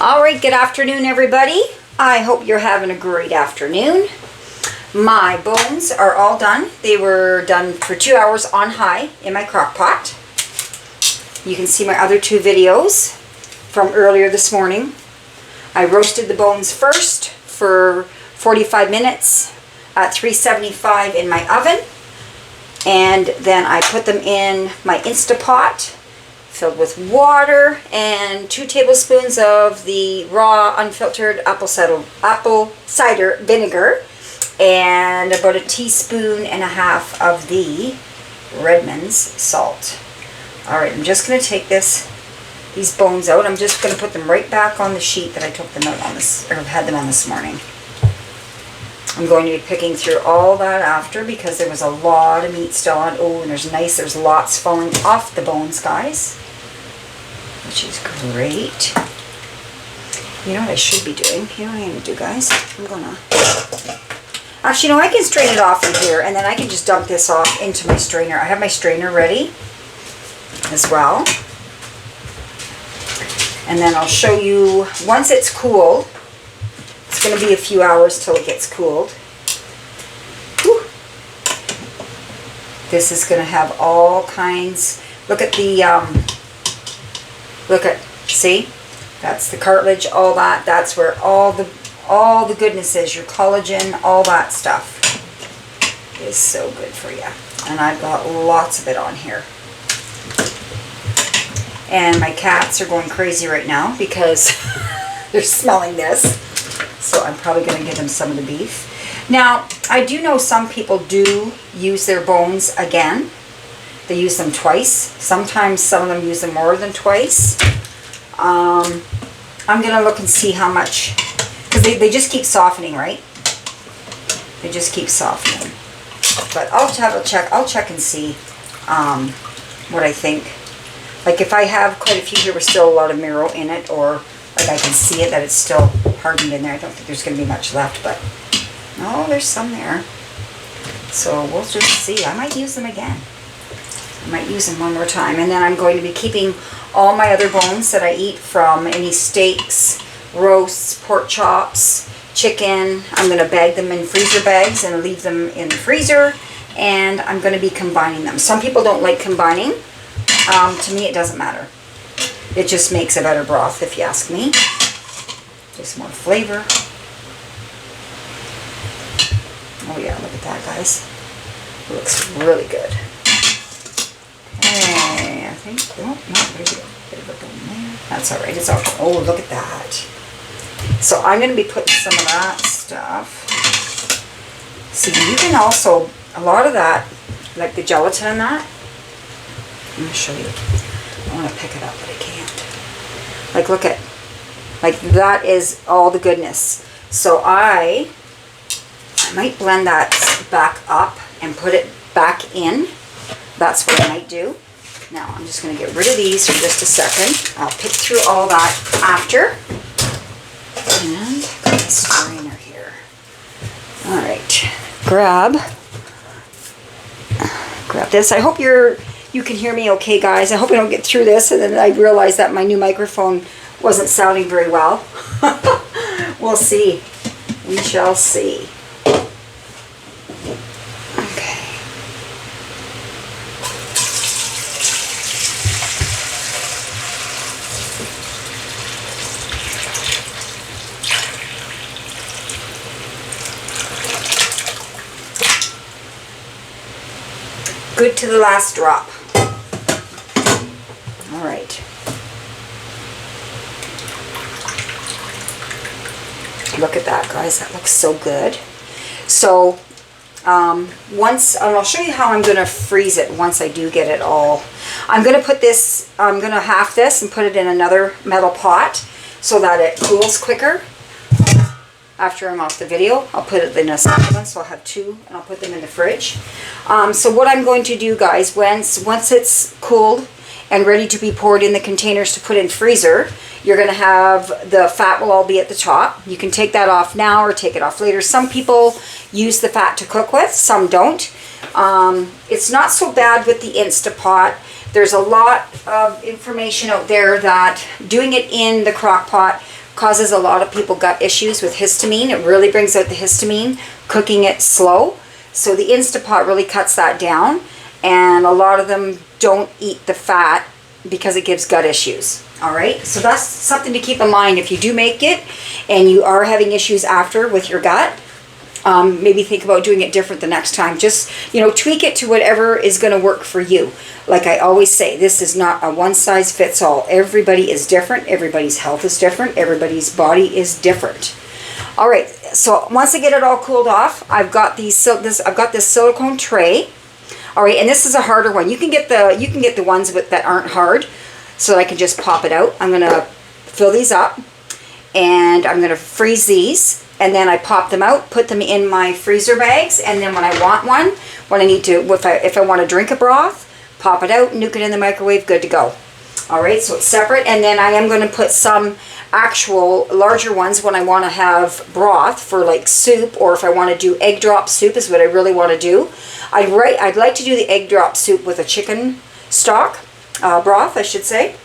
All right, good afternoon, everybody. I hope you're having a great afternoon. My bones are all done. They were done for 2 hours on high in my crock pot. You can see my other two videos from earlier this morning. I roasted the bones first for 45 minutes at 375 in my oven. And then I put them in my Instapot filled with water and 2 tablespoons of the raw unfiltered apple cider vinegar and about 1.5 teaspoons of the Redmond's salt. All right, I'm just going to take these bones out. I'm just going to put them right back on the sheet that I took them out on this, or had them on this morning. I'm going to be picking through all that after because there was a lot of meat still on. Oh, and there's lots falling off the bones, guys, which is great. You know what I should be doing? You know what I'm going to do, guys? I'm going to... Actually, no, I can strain it off in here, and then I can just dump this off into my strainer. I have my strainer ready as well. And then I'll show you, once it's cooled, it's going to be a few hours till it gets cooled. Whew. This is going to have all kinds. Look at the, see? That's the cartilage, all that. That's where all the goodness is, your collagen, all that stuff is so good for you. And I've got lots of it on here. And my cats are going crazy right now because they're smelling this. So I'm probably going to give them some of the beef. Now, I do know some people do use their bones again. They use them twice. Sometimes some of them use them more than twice. I'm going to look and see how much, because they just keep softening, right? They just keep softening. But I'll have a check. I'll check and see what I think. Like if I have quite a few here with still a lot of marrow in it, or like I can see it that it's still hardened in there. I don't think there's going to be much left, but no, there's some there. So we'll just see. I might use them again. I might use them one more time. And then I'm going to be keeping all my other bones that I eat from any steaks, roasts, pork chops, chicken. I'm going to bag them in freezer bags and leave them in the freezer. And I'm going to be combining them. Some people don't like combining. To me, it doesn't matter. It just makes a better broth, if you ask me. Just more flavor. Oh yeah, look at that, guys. It looks really good. Okay, I think, oh, no, there's a bit of a bone there. That's all right, it's all, oh, look at that. So I'm going to be putting some of that stuff. See, you can also, a lot of that, like the gelatin and that, I'm going to show you. I want to pick it up, but I can't. Like, look at, like that is all the goodness. So I might blend that back up and put it back in. That's what I might do. Now, I'm just going to get rid of these for just a second. I'll pick through all that after. And I've got a strainer here. All right. Grab this. I hope you can hear me okay, guys. I hope I don't get through this and then I realize that my new microphone wasn't sounding very well. We'll see. We shall see. Okay. Good to the last drop. All right. Look at that, guys. That looks so good. So once, and I'll show you how I'm going to freeze it once I do get it all. I'm going to put this, I'm going to half this and put it in another metal pot so that it cools quicker. After I'm off the video, I'll put it in a second one, so I'll have 2, and I'll put them in the fridge. So what I'm going to do, guys, once it's cooled and ready to be poured in the containers to put in freezer, you're going to have, the fat will all be at the top. You can take that off now or take it off later. Some people use the fat to cook with, some don't. It's not so bad with the Instapot. There's a lot of information out there that doing it in the crock pot causes a lot of people gut issues with histamine. It really brings out the histamine, cooking it slow. So the Instapot really cuts that down, and a lot of them don't eat the fat because it gives gut issues. All right, so that's something to keep in mind if you do make it and you are having issues after with your gut. Maybe think about doing it different the next time. Just, you know, tweak it to whatever is going to work for you. Like I always say, this is not a one size fits all. Everybody is different. Everybody's health is different. Everybody's body is different. All right, so once I get it all cooled off, I've got this silicone tray. All right, and this is a harder one. You can get the ones that aren't hard, so that I can just pop it out. I'm gonna fill these up, and I'm gonna freeze these, and then I pop them out, put them in my freezer bags, and then when I want one, when I need to, if I want to drink a broth, pop it out, nuke it in the microwave, good to go. All right, so it's separate, and then I am going to put some actual larger ones when I want to have broth for like soup, or if I want to do egg drop soup is what I really want to do. I'd like to do the egg drop soup with a chicken stock, broth I should say,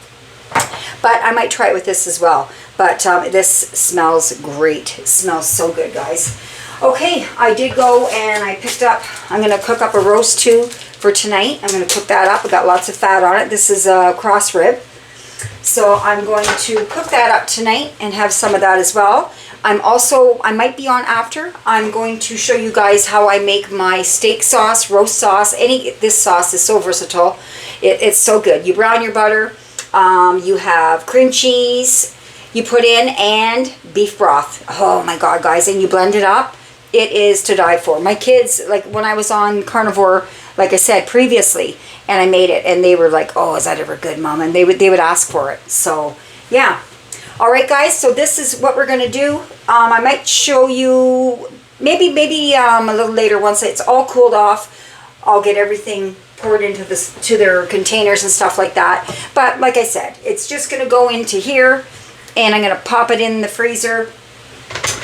but I might try it with this as well. But this smells great. It smells so good, guys. Okay, I did go and I picked up, I'm going to cook up a roast too for tonight. I'm going to cook that up. I got lots of fat on it. This is a cross rib. So I'm going to cook that up tonight and have some of that as well. I might be on after. I'm going to show you guys how I make my steak sauce, roast sauce. This sauce is so versatile. It's so good. You brown your butter. You have cream cheese you put in, and beef broth. Oh my God, guys. And you blend it up. It is to die for. My kids, like when I was on carnivore, like I said previously, and I made it, and they were like, "Oh, is that ever good, Mom?" And they would ask for it. So yeah. All right, guys. So this is what we're gonna do. I might show you maybe a little later once it's all cooled off. I'll get everything poured into to their containers and stuff like that. But like I said, it's just gonna go into here, and I'm gonna pop it in the freezer.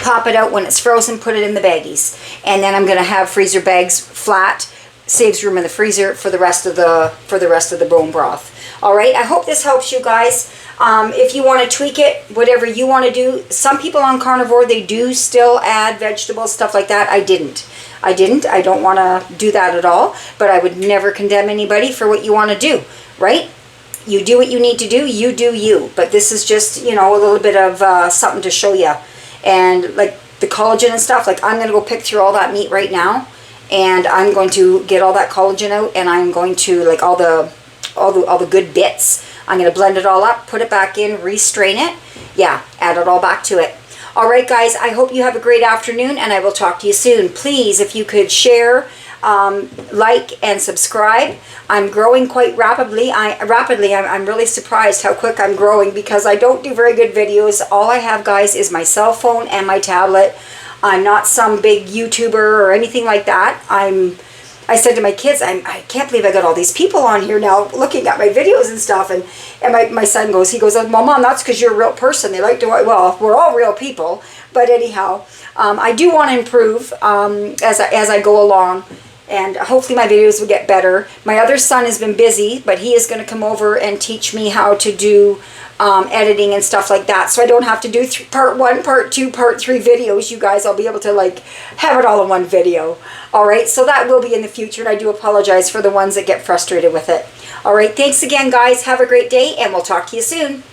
Pop it out when it's frozen, put it in the baggies, and then I'm going to have freezer bags flat, saves room in the freezer for the rest of the bone broth. All right, I hope this helps you guys. If you want to tweak it, whatever you want to do. Some people on carnivore, they do still add vegetables, stuff like that. I didn't. I don't want to do that at all, but I would never condemn anybody for what you want to do, right? You do what you need to do, you do you. But this is just, you know, a little bit of something to show you. And like the collagen and stuff, like I'm going to go pick through all that meat right now, and I'm going to get all that collagen out, and I'm going to, like, all the good bits, I'm going to blend it all up, put it back in, restrain it. Yeah, add it all back to it. All right, guys, I hope you have a great afternoon, and I will talk to you soon. Please, if you could share, like, and subscribe. I'm growing quite rapidly. I'm really surprised how quick I'm growing, because I don't do very good videos. All I have, guys, is my cell phone and my tablet. I'm not some big YouTuber or anything like that. I said to my kids, I can't believe I got all these people on here now looking at my videos and stuff. And my son goes, well, Mom, that's because you're a real person. They like to, well, we're all real people. But anyhow, I do want to improve as I go along. And hopefully my videos will get better. My other son has been busy, but he is going to come over and teach me how to do editing and stuff like that. So I don't have to do part 1, part 2, part 3 videos, you guys. I'll be able to, like, have it all in one video. All right, so that will be in the future, and I do apologize for the ones that get frustrated with it. All right, thanks again, guys. Have a great day, and we'll talk to you soon.